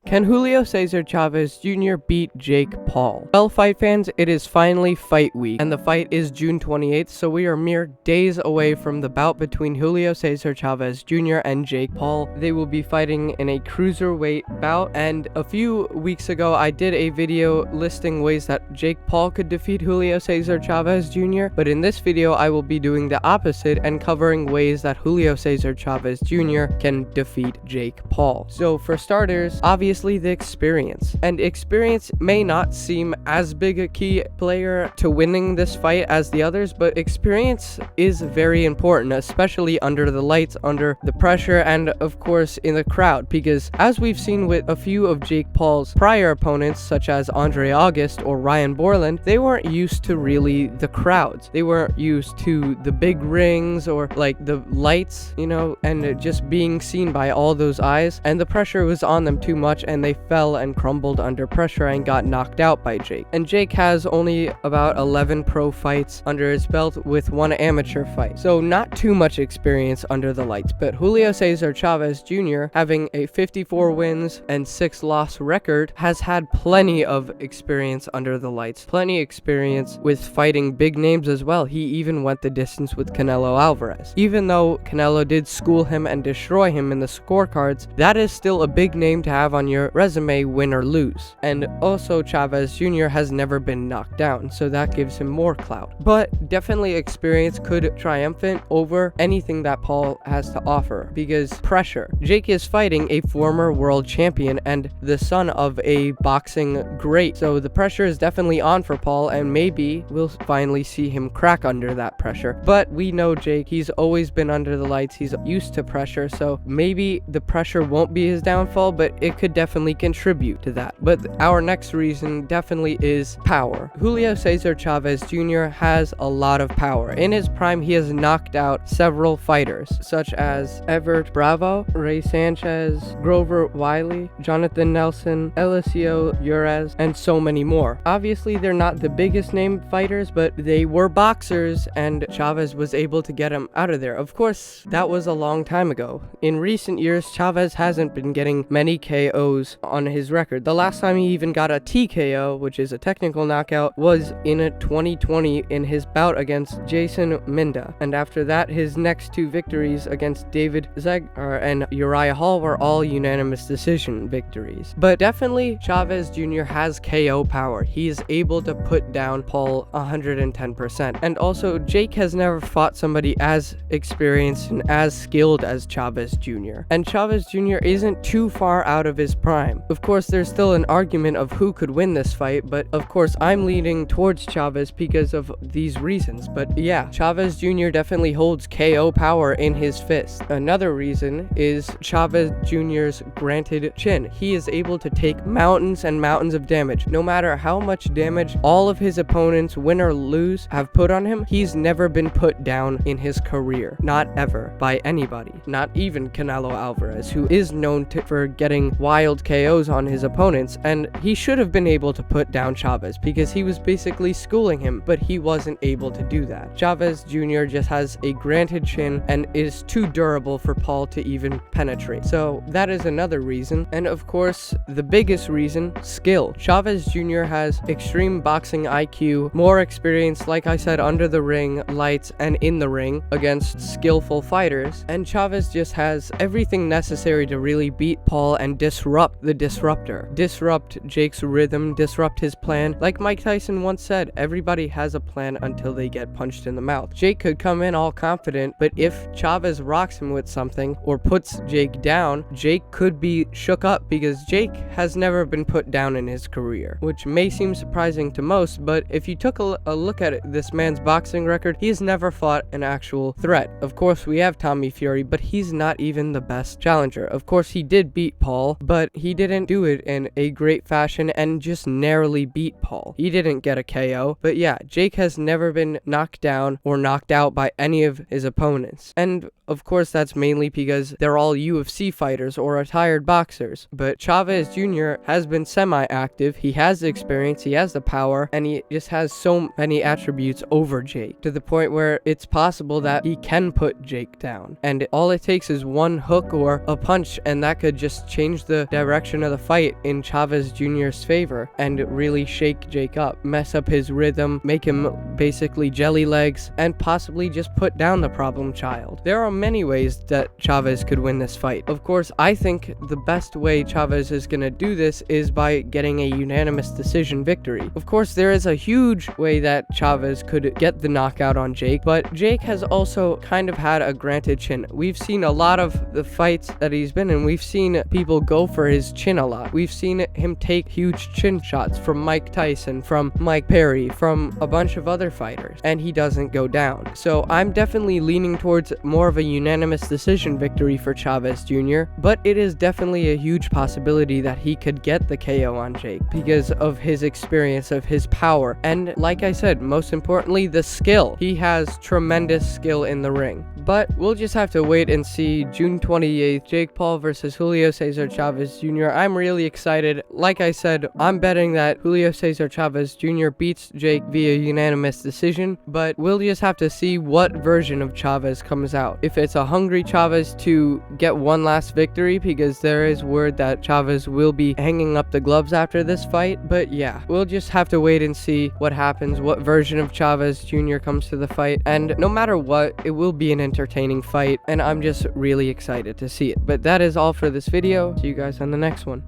Can Julio Cesar Chavez Jr. beat Jake Paul? Well, fight fans, it is finally fight week, and the fight is June 28th, so we are mere days away from the bout between Julio Cesar Chavez Jr. and Jake Paul. They will be fighting in a cruiserweight bout, and a few weeks ago, I did a video listing ways that Jake Paul could defeat Julio Cesar Chavez Jr., but in this video, I will be doing the opposite and covering ways that Julio Cesar Chavez Jr. can defeat Jake Paul. So for starters, obviously the experience. And experience may not seem as big a key player to winning this fight as the others, but experience is very important, especially under the lights, under the pressure, and of course in the crowd, because as we've seen with a few of Jake Paul's prior opponents, such as Andre August or Ryan Borland, they weren't used to really the crowds. They weren't used to the big rings or like the lights, you know, and just being seen by all those eyes, and the pressure was on them too much, and they fell and crumbled under pressure and got knocked out by Jake. And Jake has only about 11 pro fights under his belt with one amateur fight, so not too much experience under the lights. But Julio Cesar Chavez Jr., having a 54 wins and 6 loss record, has had plenty of experience under the lights, plenty experience with fighting big names as well. He even went the distance with Canelo Alvarez. Even though Canelo did school him and destroy him in the scorecards, that is still a big name to have on your resume, win or lose. And also Chavez Jr. has never been knocked down, so that gives him more clout. But definitely experience could triumphant over anything that Paul has to offer, because pressure. Jake is fighting a former world champion and the son of a boxing great, so the pressure is definitely on for Paul, and maybe we'll finally see him crack under that pressure. But we know Jake, he's always been under the lights, he's used to pressure, so maybe the pressure won't be his downfall, but it could definitely contribute to that. But our next reason definitely is power. Julio Cesar Chavez Jr. has a lot of power. In his prime, he has knocked out several fighters, such as Everett Bravo, Ray Sanchez, Grover Wiley, Jonathan Nelson, Eliseo Urez, and so many more. Obviously, they're not the biggest name fighters, but they were boxers, and Chavez was able to get him out of there. Of course, that was a long time ago. In recent years, Chavez hasn't been getting many KOs on his record. The last time he even got a TKO, which is a technical knockout, was in 2020 in his bout against Jason Minda. And after that, his next 2 victories against David Zeggar and Uriah Hall were all unanimous decision victories. But definitely Chavez Jr. has KO power. He is able to put down Paul 110%. And also, Jake has never fought somebody as experienced and as skilled as Chavez Jr. And Chavez Jr. isn't too far out of his prime. Of course, there's still an argument of who could win this fight, but of course I'm leaning towards Chavez because of these reasons. But yeah, Chavez Jr. definitely holds KO power in his fist. Another reason is Chavez Jr.'s granted chin. He is able to take mountains and mountains of damage. No matter how much damage all of his opponents, win or lose, have put on him, he's never been put down in his career. Not ever, by anybody. Not even Canelo Alvarez, who is known for getting wild KOs on his opponents, and he should have been able to put down Chavez because he was basically schooling him, but he wasn't able to do that. Chavez Jr. just has a granted chin and is too durable for Paul to even penetrate. So that is another reason. And of course, the biggest reason, skill. Chavez Jr. has extreme boxing IQ, more experience, like I said, under the ring, lights, and in the ring against skillful fighters. And Chavez just has everything necessary to really beat Paul and disrupt the disruptor. Disrupt Jake's rhythm, disrupt his plan. Like Mike Tyson once said, everybody has a plan until they get punched in the mouth. Jake could come in all confident, but if Chavez rocks him with something or puts Jake down, Jake could be shook up because Jake has never been put down in his career, which may seem surprising to most, but if you took a look at this man's boxing record, he has never fought an actual threat. Of course, we have Tommy Fury, but he's not even the best challenger. Of course, he did beat Paul, but he didn't do it in a great fashion and just narrowly beat Paul. He didn't get a KO, but yeah, Jake has never been knocked down or knocked out by any of his opponents. And of course, that's mainly because they're all UFC fighters or retired boxers. But Chavez Jr. has been semi-active, he has the experience, he has the power, and he just has so many attributes over Jake, to the point where it's possible that he can put Jake down. And all it takes is one hook or a punch, and that could just change the direction of the fight in Chavez Jr.'s favor and really shake Jake up, mess up his rhythm, make him basically jelly legs, and possibly just put down the problem child. There are many ways that Chavez could win this fight. Of course, I think the best way Chavez is going to do this is by getting a unanimous decision victory. Of course, there is a huge way that Chavez could get the knockout on Jake, but Jake has also kind of had a granted chin. We've seen a lot of the fights that he's been in. We've seen people go for his chin a lot. We've seen him take huge chin shots from Mike Tyson, from Mike Perry, from a bunch of other fighters, and he doesn't go down. So I'm definitely leaning towards more of a unanimous decision victory for Chavez Jr., but it is definitely a huge possibility that he could get the KO on Jake because of his experience, of his power, and like I said, most importantly, the skill. He has tremendous skill in the ring. But we'll just have to wait and see. June 28th, Jake Paul versus Julio Cesar Chavez Jr. I'm really excited. Like I said, I'm betting that Julio Cesar Chavez Jr. beats Jake via unanimous decision, but we'll just have to see what version of Chavez comes out. If it's a hungry Chavez to get one last victory, because there is word that Chavez will be hanging up the gloves after this fight. But yeah, we'll just have to wait and see what happens, what version of Chavez Jr. comes to the fight, and no matter what, it will be an entertaining fight, and I'm just really excited to see it. But that is all for this video. See you guys on the next one.